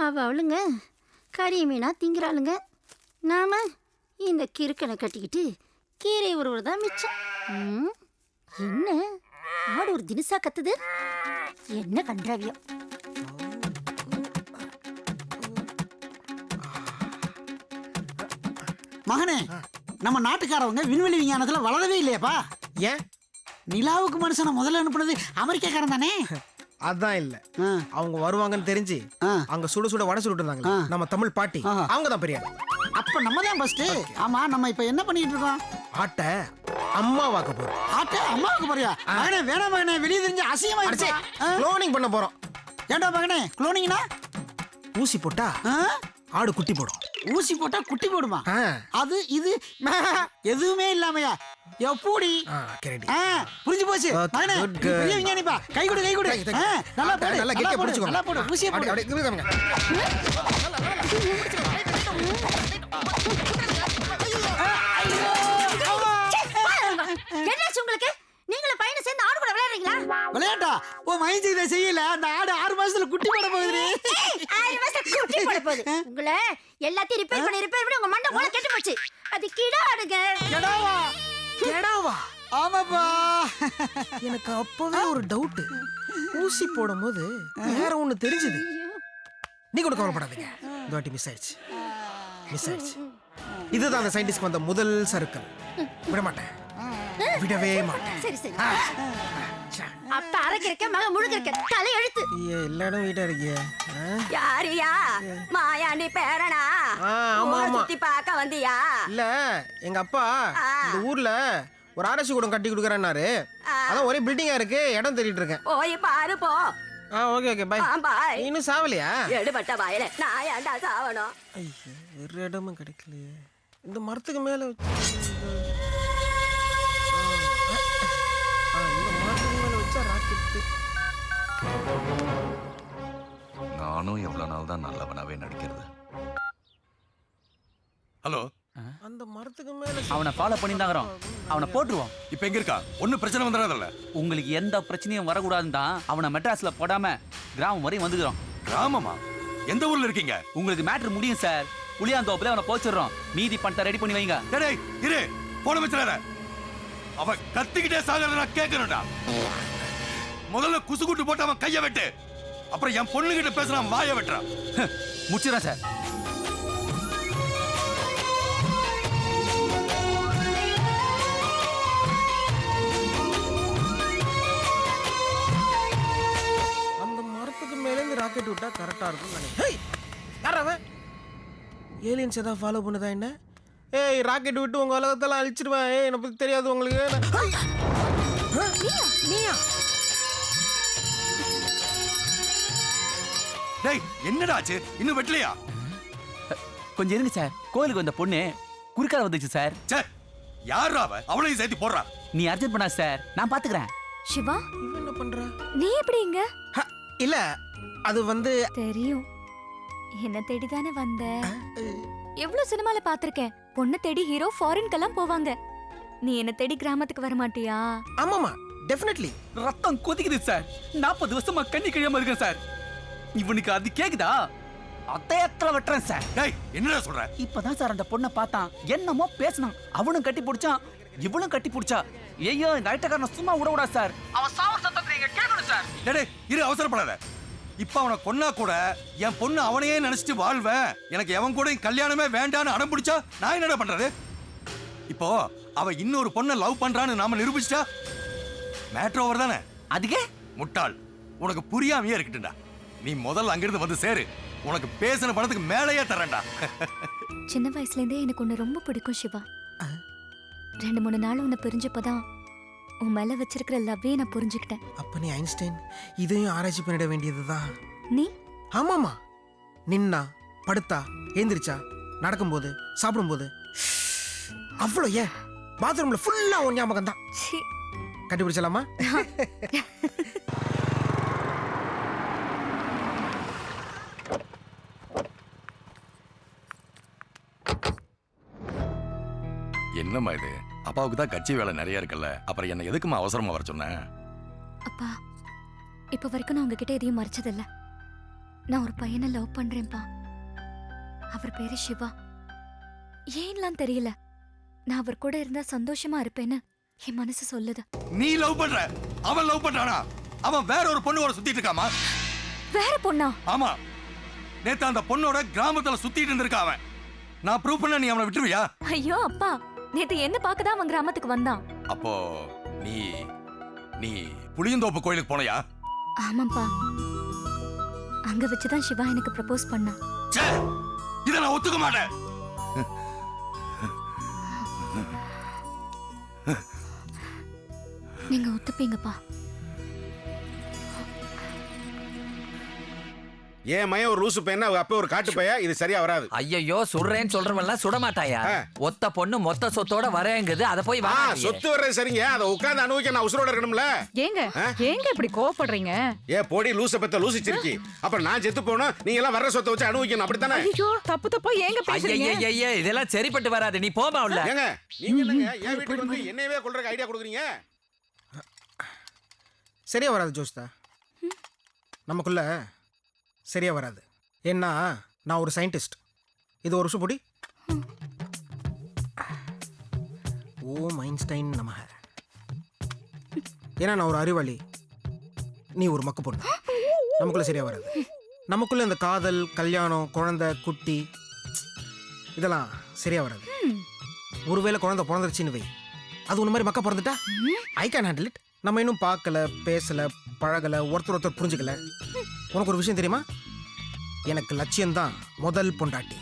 அவளுங்க கறி மீனா திங்கிறாளுங்க. நாம இந்த கிறுக்கனை கட்டிக்கிட்டு கீரை ஒருவர் தான் மிச்சம். என்ன ஆடு ஒரு தினசா கத்துது? என்ன கன்றாவியம்? மகனே, நம்ம நாட்டுக்காரவங்க விண்வெளி விஞ்ஞானத்துல வளரவே இல்லையாப்பா? ஏன்? நிலாவுக்கு மனுஷனை முதல்ல அனுப்புனது அமெரிக்காக்காரன் தானே? அதான் இல்ல, அவங்க வருவாங்கன்னு தெரிஞ்சு அங்க சுட சுட வடை சுட்டு இருந்தாங்க நம்ம தமிழ் பாட்டி, அவங்க தான் பெரிய. அப்ப நம்ம தான் ஃபர்ஸ்ட். ஆமா, நம்ம இப்ப என்ன பண்ணிட்டு இருக்கோம்? ஆட்ட அம்மா வாக்க போறோம். ஆட்ட அம்மாவுக்கு போறியா? மகனே வேணாம் மகனே, வெளியே தெரிஞ்சு அசிங்கமா இருக்கு. க்ளோனிங் பண்ண போறோம். ஏண்டா மகனே, க்ளோனிங்னா ஊசி போட்டா ஆடு குட்டி போடும். ஊசி போட்டா குட்டி போடுமா? அது இது எதுவுமே இல்லாமையா? எப்படி? புரிஞ்சு போச்சு மகனே, பெரிய விஞ்ஞானிப்பா. கை கொடு, கை கொடு. நல்லா போடு, நல்லா கெட்டியா பிடிச்சுக்கோ. நல்லா போடு, ஊசியை போடு. என்னாச்சு உங்களுக்கு? நீங்களும் பையனும் சேர்ந்து ஆடு கூட விளையாடுறீங்களா? விளையாட்டா? ஓ மைண்ட் இதை செய்யல. அந்த ஆடு 6 மாசத்துல குட்டி போட போகுது. 6 மாசத்துல குட்டி போட போகுது. உங்களை எல்லாத்தையும் ரிப்பேர் பண்ணி உங்க மண்டை மூளை கெட்டு போச்சு. அது கிடா ஆடுங்க. கிடாவா? கேடாவா? ஆமாப்பா. எனக்கு அப்பவே ஒரு டவுட். ஊசி போடும்போது வேற ஒண்ணு தெரிஞ்சது. நீ கூட கவலைப்படாதீங்க, இந்த வாட்டி மிஸ் ஆயிடுச்சு. இதுதான் அந்த சயின்டிஸ்ட் வந்த முதல் சறுக்கல். விட மாட்டேன், விடவே மாட்டேன். சரி சரி. அப்ப அரைக்கிறக்க மக முழுக்கிறக்க தலை எழுத்து. எல்லா இடம் வீட்டா இருக்கிய. யாரியா? மாயாண்டி பேரனா? ஆமா ஆமா. சுத்தி பார்க்க வந்தியா? இல்ல, எங்க அப்பா இந்த ஊர்ல ஒரு ஆர்எஸ் கூடம் கட்டி கொடுக்கறேன்னாரு. அதான் ஒரே பில்டிங்கா இருக்கு, இடம் தேடிட்டு இருக்கேன். போய் பாரு போ. Okay okay bye. பாய். இன்னும் சாவலையா? எடுபட்ட வாயில நான் ஏன்டா சாவணும்? ஐயோ, ஒரு இடமும் கிடைக்கலையே. இந்த மரத்துக்கு மேல இந்த மரத்துக்கு மேல வச்சா ராக்கெட். நானும் எவ்வளவு நாள் தான் நல்லவனாவே நடிக்கிறது. ஹலோ, அந்த மரத்துக்கு மேல அவனை ஃபாலோ பண்ணி தாங்கறோம். அவனை போட்டுருவோம். இப்ப எங்க இருக்கா? ஒன்னும் பிரச்சனை வந்துடாதல்ல? உங்களுக்கு எந்த பிரச்சனையும் வரக்கூடாதுன்னு தான் அவனை மெட்ராஸ்ல போடாம கிராமம் வரையும் வந்துக்கிறோம். கிராமமா? எந்த ஊர்ல இருக்கீங்க? உங்களுக்கு மேட்டர் முடியும் சார். புளியாந்தோப்புல அவனை போச்சிடுறோம். மீதி பணத்தை ரெடி பண்ணி வைங்க. டேய் இரு, போன வச்சிடாத. அவன் கத்திக்கிட்டே சாகறத நான் கேட்கணும்டா. முதல்ல குசுகுட்டு போட்டு அவன் கைய வெட்டு. அப்புறம் என் பொண்ணுகிட்ட பேசுறான், வாய வெட்டுறான். முடிச்சிடறேன் சார். ராக்கெட் விட்டா கரெக்டா இருக்கும் நினைக்கிறேன். யார் அவன்? ஏலியன்ஸ் ஏதாவது ஃபாலோ பண்ணுதா என்ன? ஏய், ராக்கெட் விட்டு உங்க உலகத்தெல்லாம் அழிச்சிடுவேன். ஏய், என்ன பத்தி தெரியாது உங்களுக்கு? நீயா? டேய், என்னடா ஆச்சு? இன்னும் வெட்டலையா? கொஞ்சம் இருங்க சார். கோயிலுக்கு வந்த பொண்ணு குறுக்கால வந்துச்சு சார். சே, யாரா அவ? அவளையும் சேர்த்து போடுறா. நீ அர்ஜென்ட் பண்ணா சார், நான் பாத்துக்கிறேன். சிவா, இவன் என்ன பண்றா? நீ எப்படி இங்க? இல்ல, அது வந்து தெரியும். என்ன தேடி தானே வந்த? எவ்வளவு சினிமால பாத்திருக்கேன். பொண்ணு தேடி ஹீரோ ஃபாரின்க்கெல்லாம் போவாங்க. நீ என்ன தேடி கிராமத்துக்கு வர மாட்டியா? ஆமாமா, டெஃபினெட்லி. ரத்தம் கொதிக்குது சார். 40 வருஷமா கண்ணி கிழியாம இருக்கேன் சார். இவனுக்கு அது கேக்குதா? அத்தையத்துல வெட்டுறேன் சார். டேய், என்னடா சொல்ற? இப்பதான் சார் அந்த பொண்ணை பார்த்தான். என்னமோ பேசினான். அவனும் கட்டி பிடிச்சான், இவளும் கட்டி பிடிச்சா. ஐயோ, இந்த ஐட்டக்காரனை சும்மா விடக்கூடாது சார். அவன் சாவ சத்தத்தை நீங்க கேட்கணும் சார். டேய், இரு, அவசரப்படாத. இப்ப அவனை கொன்னா கூட என் பொண்ணு அவனையே நினைச்சிட்டு வாழ்வேன். எனக்கு எவன் கூட கல்யாணமே வேண்டான்னு அடம் பிடிச்சா நான் என்னடா பண்றது? இப்போ அவ இன்னொரு பொண்ணை லவ் பண்றான்னு நாம நிரூபிச்சிட்டா மேட்டர் ஓவர் தானே? அதுக்கே முட்டாள், உனக்கு புரியாமையே இருக்கட்டும்டா. நீ முதல்ல அங்கிருந்து வந்து சேரு. உனக்கு பேசின பணத்துக்கு மேலேயே தரேன்டா. சின்ன வயசுல இருந்தே எனக்கு உன்னை ரொம்ப பிடிக்கும் சிவா. 2-3 நாள் உன்னை பிரிஞ்சப்பதான் உன் மேல வச்சிருக்கிற லவ்வே நான் புரிஞ்சுக்கிட்டேன். அப்ப நீ ஐன்ஸ்டைன் இதையும் ஆராய்ச்சி பண்ணிட வேண்டியதுதான். நீ? ஆமாமா, நின்னா, படுத்தா, ஏந்திரிச்சா, நடக்கும்போது, சாப்பிடும்போது, அவ்வளோ ஏன் பாத்ரூம்ல ஃபுல்லா உன் ஞாபகம் தான். கண்டுபிடிச்சலாமா? என்னம்மா இது? அப்பாவுக்கு தான் கட்சி வேலை நிறைய இருக்குல்ல, அப்புறம் என்ன எதுக்குமா அவசரமா வர சொன்ன? அப்பா, இப்ப வரைக்கும் நான் உங்ககிட்ட எதையும் மறைச்சதில்ல. நான் ஒரு பையனை லவ் பண்றேன்ப்பா. அவர் பேரு சிவா. ஏன்லாம் தெரியல, நான் அவர் கூட இருந்தா சந்தோஷமா இருப்பேன்னு என் மனசு சொல்லுது. நீ லவ் பண்ற, அவன் லவ் பண்றானா? அவன் வேற ஒரு பொண்ணோட சுத்திட்டு இருக்காமா? வேற பொண்ணா? ஆமா, நேத்து அந்த பொண்ணோட கிராமத்துல சுத்திட்டு இருந்திருக்கா அவன். நான் ப்ரூவ் பண்ண நீ அவனை விட்டுருவியா? ஐயோ அப்பா, நேத்து என்ன பார்க்கதான் அவன் கிராமத்துக்கு வந்தான். அப்போ நீ நீ புளியந்தோப்பு கோயிலுக்கு போனையா? ஆமாப்பா, அங்க வச்சுதான் சிவா எனக்கு ப்ரப்போஸ் பண்ணான். ச்சே, இதை நான் ஒத்துக்க மாட்டேன். நீங்க ஒத்துப்பீங்கப்பா? ஏன் மயம் ஒரு லூசு பையனா அப்ப ஒரு காட்டு பையா, இது சரியா வராது. ஐயோ சுடுறேன்னு சொல்றவன்லாம் சுட மாட்டாயா? ஒத்த பொண்ணு மொத்த சொத்தோட வரேங்குது, அத போய் சொத்து வர்றது சரிங்க, அதை உட்கார்ந்து அனுபவிக்க நான் உசுரோட இருக்கணும்ல. ஏங்க ஏங்க இப்படி கோவப்படுறீங்க? போடி லூச பத்த லூசு சிரிக்கி. அப்புறம் நான் செத்து போனோம், நீங்க எல்லாம் வர்ற சொத்தை வச்சு அனுபவிக்கணும், அப்படித்தானே? ஐயோ தப்பா ஏங்க பேசுறீங்க? ஐயா இதெல்லாம் சரிப்பட்டு வராது, நீ போமா உள்ள. ஏங்க நீங்க என்னங்க என் வீட்டுக்கு வந்து என்னையவே கொல்றதுக்கு ஐடியா கொடுக்குறீங்க? சரியா வராது ஜோஸ்தா, நமக்குள்ள சரியா வராது. ஏன்னா நான் ஒரு சயின்டிஸ்ட். இது ஒரு சுப்புடி. ஓம் ஐன்ஸ்டைன் நமக. ஏன்னா நான் ஒரு அறிவாளி, நீ ஒரு மக்கு பொண்ணு. நமக்குள்ள சரியா வராது. நமக்குள்ள இந்த காதல், கல்யாணம், குழந்தை, குட்டி இதெல்லாம் சரியா வராது. ஒருவேளை குழந்தை பிறந்துருச்சுன்னு வை, அது ஒன்று மாதிரி மக்கா பிறந்துட்டா ஐ கேன் ஹேண்டில் இட். நம்ம இன்னும் பார்க்கல, பேசல, பழகல, ஒருத்தர் புரிஞ்சுக்கல. உனக்கு ஒரு விஷயம் தெரியுமா? எனக்கு லட்சியம்தான் முதல் பொண்டாட்டி.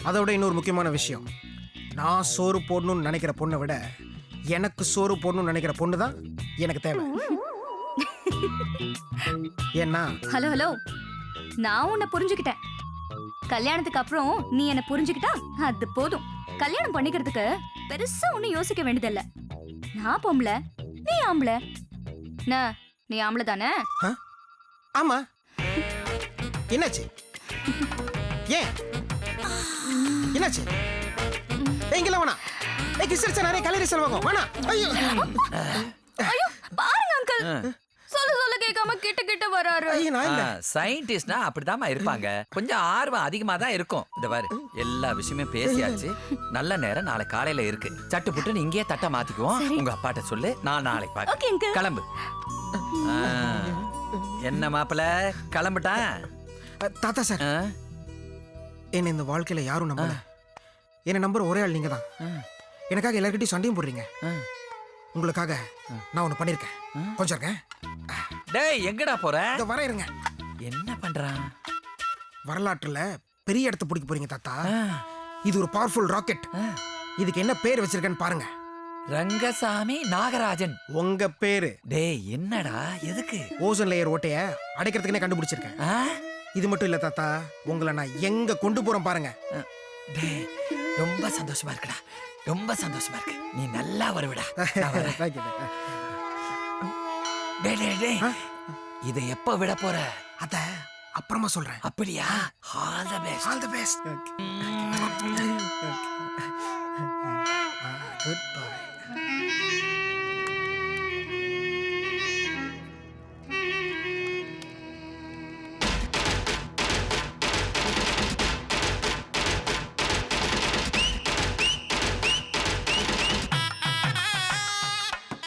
அதை விட இன்னொரு முக்கியமான விஷயம், நான் சோறு போடணும்னு நினைக்கிற பொண்ணை விட எனக்கு சோறு போடணும்னு நினைக்கிற பொண்ணு தான் எனக்கு தேவை. ஏன்னா ஹலோ ஹலோ, நான் உன்னை புரிஞ்சுக்கிட்டேன். கல்யாணத்துக்கு அப்புறம் நீ என்ன புரிஞ்சுக்கிட்டா அது போதும். கல்யாணம் பண்ணிக்கிறதுக்கு பெருசா ஒன்னும் யோசிக்க வேண்டியதில்ல. நான் பொம்பளை, நீ ஆம்பளை. நீ ஆம்பளை தானே? ஆமா. என்னாச்சு? ஏன் என்னாச்சு? எங்கெல்லாம் வேணா கிசரிச்சா நிறைய கலரி செல்வாங்க வேணா. ஐயோ ஐயோ பாருங்க அங்கிள், சொல்ல கேட்காம கிட்ட வராரு. ஐயோ நான் இல்ல. சயின்டிஸ்ட்னா அப்படிதாம்மா இருப்பாங்க, கொஞ்சம் ஆர்வம் அதிகமா தான் இருக்கும். இந்த பாரு, எல்லா விஷயமே பேசியாச்சு. நல்ல நேரம் நாளை காலையில இருக்கு. சட்டு புட்டுன்னு இங்கேயே தட்டை மாத்திக்குவோம். உங்க அப்பாட்ட சொல்லு, நான் நாளைக்கு Okay, பாக்க. uncle. கிளம்பு. என்ன மாப்பிள கிளம்பிட்டான்? தாத்தா சார், என்ன இந்த வாழ்க்கையில யாரும் நம்பல. என்ன நம்புற ஒரே ஆள் நீங்க தான். எனக்காக எல்லார்கிட்டயும் சண்டையும் போடுறீங்க. உங்களுக்காக நான் ஒண்ணு பண்ணிருக்கேன். கொஞ்சம் இருக்கேன். டேய் எங்கடா போற? இத வர இருங்க. என்ன பண்றான்? வரலாற்றுல பெரிய இடத்தை பிடிக்க போறீங்க தாத்தா. இது ஒரு பவர்ஃபுல் ராக்கெட். இதுக்கு என்ன பேர் வச்சிருக்கேன்னு பாருங்க. ரங்கசாமி நாகராஜன். உங்க பேரு? டேய் என்னடா, எதுக்கு? ஓசோன் லேயர் ஓட்டைய அடைக்கிறதுக்குனே கண்டுபிடிச்சிருக்கேன். இது மட்டும் இல்ல தாத்தா, உங்களை நான் எங்க கொண்டு போறேன் பாருங்க. டேய் ரொம்ப சந்தோஷமா இருக்குடா, ரொம்ப சந்தோஷமா இருக்கு. நீ நல்லா வருவிடா. டேய் இதை எப்ப விட போற? அத அப்புறமா சொல்றேன். அப்படியா? All the best. All the best. Good bye.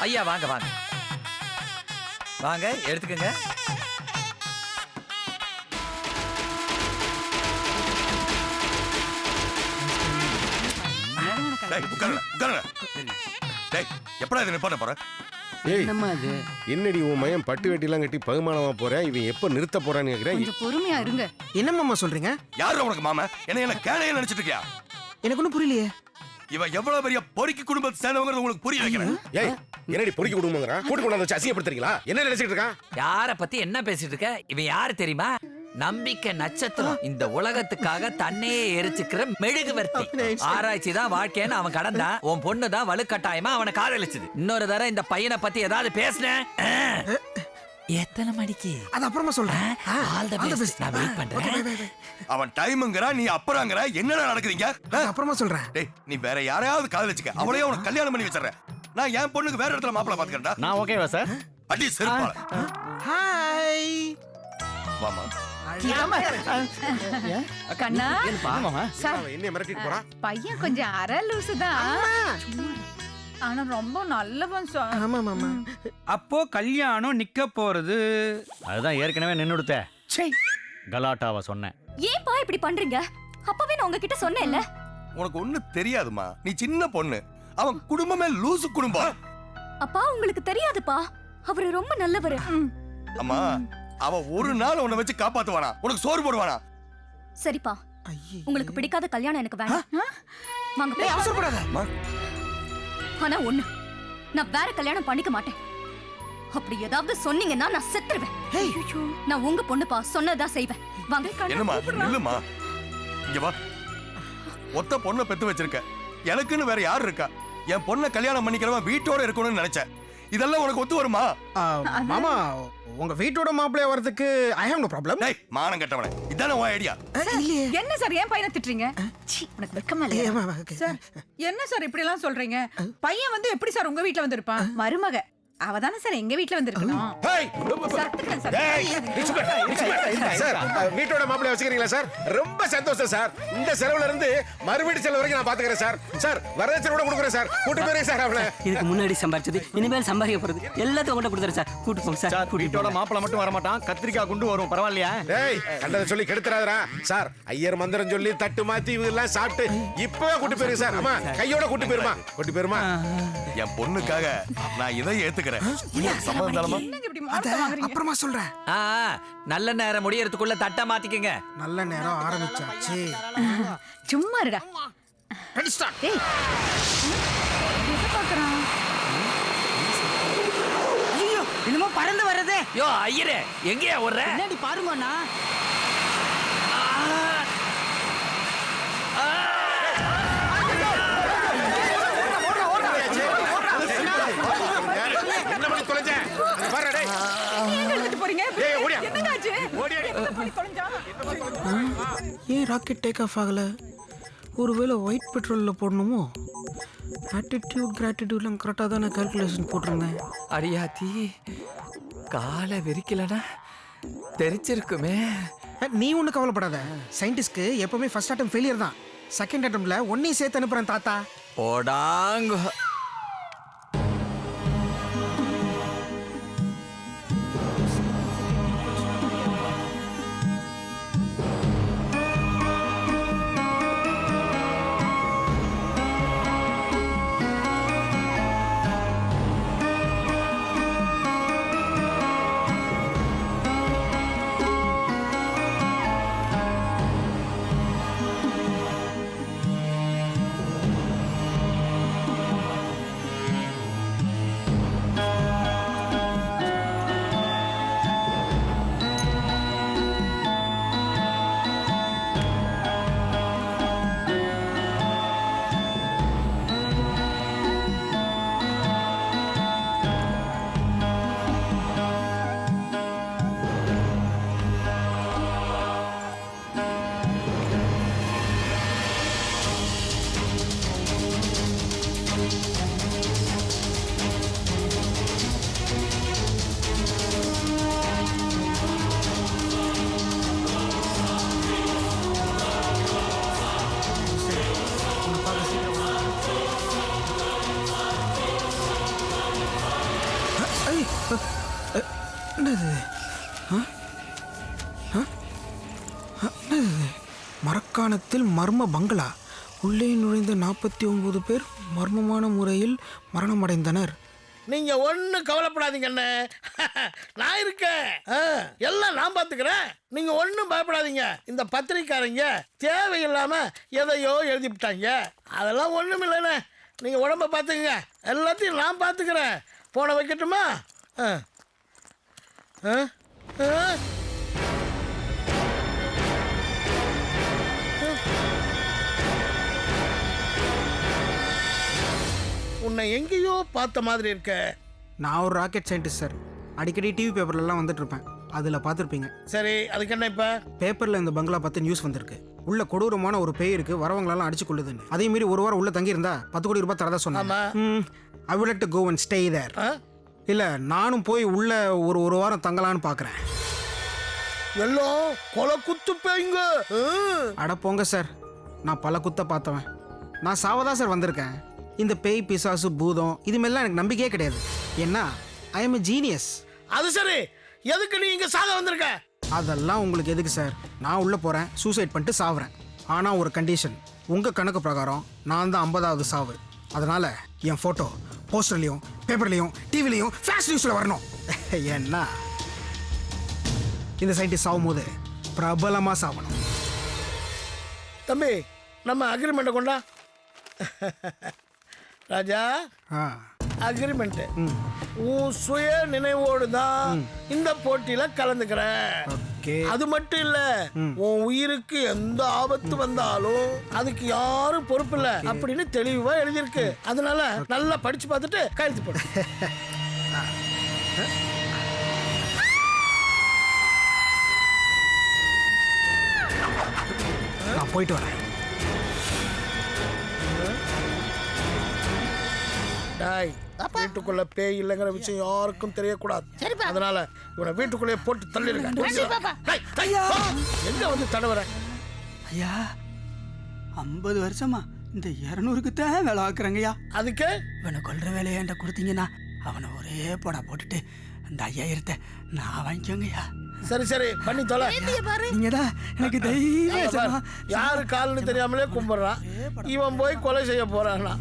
ஐயா வாங்க வாங்க வாங்க, எடுத்துக்கங்க. டேய் உட்காருங்க, உட்காருங்க. டேய் எப்படா இதை நிப்பாட்ட போற? ஏய் என்னடி உன் மயம் பட்டு வெட்டிலாம் கட்டி பகுமானமா போறேன், இவன் எப்ப நிறுத்த போறான்னு கேக்குறேன். கொஞ்சம் பொறுமையா இருங்க. என்ன மாமா சொல்றீங்க? யாரு உனக்கு மாமா? என்ன கேளைய நினைச்சிட்டு இருக்கியா? எனக்கு ஒன்றும் புரியலையே. இவன் எவ்வளவு பெரிய பொறுக்கி குடும்பத்தை சேர்ந்தவங்க உங்களுக்கு புரிய வைக்கிறேன். ஏய் என்னடி பொறுக்கி விடுவாங்கறா? கூட்டு கொண்டாந்து வச்சு அசிங்கப்படுத்துறீங்களா? என்ன நினைச்சிட்டு இருக்கான்? யார பத்தி என்ன பேசிட்டு இருக்க? இவன் யாரு தெரியுமா? நம்பிக்கை நட்சத்திரம். இந்த உலகத்துக்காக தன்னையே எரிச்சுக்கிற மெழுகுவர்த்தி. ஆராய்ச்சி தான் வாழ்க்கைன்னு அவன் கடந்தான். உன் பொண்ணு தான் வலுக்கட்டாயமா அவனை காதலிச்சுது. இன்னொரு தடவை இந்த பையனை பத்தி ஏதாவது பேசுனேன். எத்தனை மணிக்கு? அது அப்புறமா சொல்றேன். All the best. நான் வெயிட் பண்றேன். அவன் டைம்ங்கறா, நீ அப்புறங்கற. என்னடா நடக்குதுங்க? அப்புறமா சொல்றேன். டேய் நீ வேற யாரையாவது காதலிச்சுக்க, அவளையே உனக்கு கல்யாணம் பண்ணி வச்சிரறேன். நான் என் பொண்ணுக்கு வேற இடத்துல மாப்பிள்ளை பாத்துக்கறேன்டா. நான் ஓகேவா சார்? அடி செருப்பால. ஹாய் வாமா. கண்ணா சார், அவன் என்னைய மிரட்டிட்டு போறான். பையன் கொஞ்சம் அரை லூசு தான், ஆனா ரொம்ப நல்லவன் சார். ஆமா மாமா. அப்போ கல்யாணம் நிக்க போறது அதுதான் ஏற்கனவே நின்னுடுத்த கலாட்டாவ சொன்னேன். ஏன்பா இப்படி பண்றீங்க? அப்பவே நான் உங்ககிட்ட சொன்னேன்ல. உனக்கு ஒண்ணு தெரியாதுமா, நீ சின்ன பொண்ணு. அவன் குடும்பமே லூசு குடும்பம். அப்பா உங்களுக்கு தெரியாதுப்பா, அவரு ரொம்ப நல்லவரு. அம்மா, அவ ஒரு நாள் உன்னை வச்சு காப்பாத்துவானா? உனக்கு சோறு போடுவானா? சரிப்பா, உங்களுக்கு பிடிக்காத கல்யாணம் எனக்கு வேண்டாம். வாங்க போய் அவசரப்படாத. ஆனா ஒண்ணு, நான் வேற கல்யாணம் பண்ணிக்க மாட்டேன். அப்படி ஏதாவது சொன்னீங்கன்னா நான் செத்துருவேன். நான் உங்க பொண்ணுப்பா, சொன்னதான் செய்வேன். வாங்க. என்னம்மா இல்லம்மா, இங்க வா. ஒத்த பொண்ணை பெத்து வச்சிருக்க, எனக்குன்னு வேற யாரு இருக்கா? என் பொண்ணை கல்யாணம் பண்ணிக்கிறவன் வீட்டோட இருக்கணும்னு நினைச்சேன். இதெல்லாம் உனக்கு ஒத்து வருமா? மாமா, உங்க வீட்டோட மாப்பிள்ளைய வரதுக்கு ஐ ஹேவ் நோ ப்ராப்ளம். டேய் மானம் கட்டவனே, இதானே உன் ஐடியா? என்ன சார் ஏன் பையனை திட்டுறீங்க? உனக்கு வெக்கமா இல்லையா? சார் என்ன சார் இப்படி எல்லாம் சொல்றீங்க? பையன் வந்து எப்படி சார் உங்க வீட்ல வந்திருப்பான்? மருமக அவதானே சார் எங்க வீட்ல வந்திருக்கணும். சார், வீட்டோட மாப்பிள்ளை வச்சுக்கிறீங்களா சார்? ரொம்ப சந்தோஷம் சார். இந்த செலவுல இருந்து மறுவீடு செலவு வரைக்கும் நான் பாத்துக்கிறேன் சார். சார், வரதட்சணை கூட கொடுக்குறேன் சார். கூட்டு போறேன் சார் அவளை. இதுக்கு முன்னாடி சம்பாரிச்சது இனிமேல் சம்பாதிக்க போறது எல்லாத்தையும் உங்கள்கிட்ட கொடுத்துறேன் சார். கூட்டு போங்க சார். வீட்டோட மாப்பிள்ள மட்டும் வர மாட்டான், கத்திரிக்காய் குண்டு வரும். பரவாயில்லையா? டேய், கண்டதை சொல்லி கெடுத்துறாதடா சார். ஐயர் மந்திரம் சொல்லி தட்டு மாத்தி இதெல்லாம் சாப்பிட்டு இப்பவே கூட்டு போயிருங்க சார். அம்மா, கையோட கூட்டு போயிருமா? கூட்டு போயிருமா? என் பொண்ணுக்காக நான் இதை ஏத்துக்கிறேன். சம்மதம் தானமா? அப்புறமா சொல்றேன். நல்ல நேரம் முடியறதுக்குள்ள தட்டை மாத்திக்கங்க. நல்ல நேரம் ஆரம்பிச்சாச்சு. சும்மா இருடா. ஏய், எதை பார்க்கறான்? ஐயோ, என்னமோ பறந்து வர்றதே. யோ ஐயரே, எங்கேயா ஓடுற? என்னடி பாருங்கண்ணா. என்ன பண்ணி தொலைஞ்ச? பாரு டேய். எங்க எடுத்துட்டு போறீங்க? ஏய், ஓடியா. என்னங்க ஆச்சு? ஓடியா. என்ன பண்ணி தொலைஞ்சா? ஏன் ராக்கெட் டேக் ஆஃப் ஆகல? ஒருவேளை ஒயிட் பெட்ரோல்ல போடணுமோ? ஆட்டிடியூட் கிராட்டிடியூட்லாம் கரெக்டாக தான் நான் கால்குலேஷன் போட்டிருந்தேன். அடியாத்தி, காலை விரிக்கலனா தெரிச்சிருக்குமே. நீ ஒன்றும் கவலைப்படாத. சயின்டிஸ்ட்க்கு எப்பவுமே ஃபர்ஸ்ட் அட்டம் ஃபெயிலியர் தான். செகண்ட் அட்டம்ல ஒன்னையும் சேர்த்து அனுப்புறேன் தாத்தா. ஓடாங்க. என்னது? மரக்காணத்தில் மர்ம பங்களா. உள்ளே நுழைந்த 49 பேர் மர்மமான முறையில் மரணமடைந்தனர். நீங்க ஒண்ணு கவலைப்படாதீங்க அண்ணே. நான் இருக்கேன். எல்லாம் நான் பாத்துக்கிறேன். நீங்க ஒண்ணும் பயப்படாதீங்க. இந்த பத்திரிக்காரங்க தேவையில்லாம எதையோ எழுதிவிட்டாங்க. அதெல்லாம் ஒண்ணும் இல்லைண்ணே. நீங்க உடம்ப பாத்துக்கங்க. எல்லாத்தையும் நான் பாத்துக்கிறேன். போன வைக்கட்டுமா? உன்னை எங்கேயோ பார்த்த மாதிரி இருக்க. நான் ஒரு ராக்கெட் சயின்டிஸ்ட் சார். அடிக்கடி டிவி பேப்பர்லாம் வந்துட்டு இருப்பேன். அதில் பார்த்துருப்பீங்க. சரி, அதுக்கு என்ன இப்போ? பேப்பரில் இந்த பங்களா பார்த்து நியூஸ் வந்திருக்கு. உள்ள கொடூரமான ஒரு பேய் இருக்கு, வரவங்களெல்லாம் அடிச்சு கொள்ளுதுன்னு. அதே மாதிரி ஒரு வாரம் உள்ள தங்கியிருந்தா 10 கோடி ரூபாய் தரதா சொன்னாங்க. I would like to go and stay there. இல்லை, நானும் போய் உள்ள ஒரு வாரம் தங்கலான்னு பார்க்குறேன். எல்லாம் கொலை குத்து பேய்ங்க. அட போங்க சார், நான் பல குத்த பார்த்தவன். நான் சாவதா சார் வந்திருக்கேன். இந்த பேய் பிசாசு பூதம் இது மேலாம் எனக்கு நம்பிக்கையே கிடையாது. ஏன்னா ஐ எம் ஜீனியஸ். அது சரி, எதுக்கு நீ இங்க சாக வந்திருக்க? அதெல்லாம் உங்களுக்கு எதுக்கு சார்? நான் உள்ள போறேன், சூசைட் பண்ணிட்டு சாவுறேன். ஆனா ஒரு கண்டிஷன், உங்க கணக்கு பிரகாரம் நான் தான் 50வது சாவு. அதனால என் போட்டோ போஸ்டர்லயும் பேப்பர்லயும் டிவிலையும் ஃபிளாஷ் நியூஸ்ல வரணும். ஏன்னா இந்த சயின்டிஸ்ட் சாகும் போது பிரபலமா சாவணும். தம்பி, நம்ம அக்ரிமெண்ட் கொண்டா. ராஜா, அக்ரிமெண்ட் உன் சுய நினைவோடு தான் இந்த போட்டியில கலந்துக்கிற. அது மட்டும் இல்ல, உன் உயிருக்கு எந்த ஆபத்து வந்தாலும் அதுக்கு யாரும் பொறுப்பு இல்ல அப்படின்னு தெளிவா எழுதியிருக்கு. அதனால நல்லா படிச்சு பார்த்துட்டு கையெழுத்து போடு. நான் போயிட்டு வரேன். வீட்டுக்குள்ள பேய் இல்லைங்கிற விஷயம் யாருக்கும் தெரியக்கூடாது. அதனால இவனை வீட்டுக்குள்ளே போட்டு தள்ளிருக்க. எங்க வந்து தடவற? ஐயா, 50 வருஷமா இந்த 200க்கு தான் வேலை ஆக்குறாங்கய்யா. அதுக்கு இவனை கொல்ற வேலையை என்கிட்ட கொடுத்தீங்கன்னா அவனை ஒரே போடா போட்டுட்டு அந்த 5000 நான் வாங்கிக்கோங்கய்யா. சரி சரி, பண்ணி தொலை. நீங்க தான் எனக்கு தைரியம். யாரு கால்னு தெரியாமலே கும்பிடுறான். இவன் போய் கொலை செய்ய போறானா?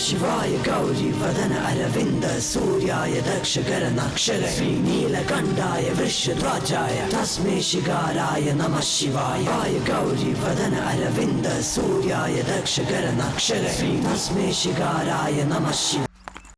शिवाय गौरी वदन अरविंद सूर्याय दक्षगर नक्षर श्रीनीलकंठाय वृषध्वजाय तस्मै शिगाराय नमः शिवाय गौरी वदन अरविंद सूर्याय दक्षगर नक्षर तस्मै शिगाराय नमः शिवाय.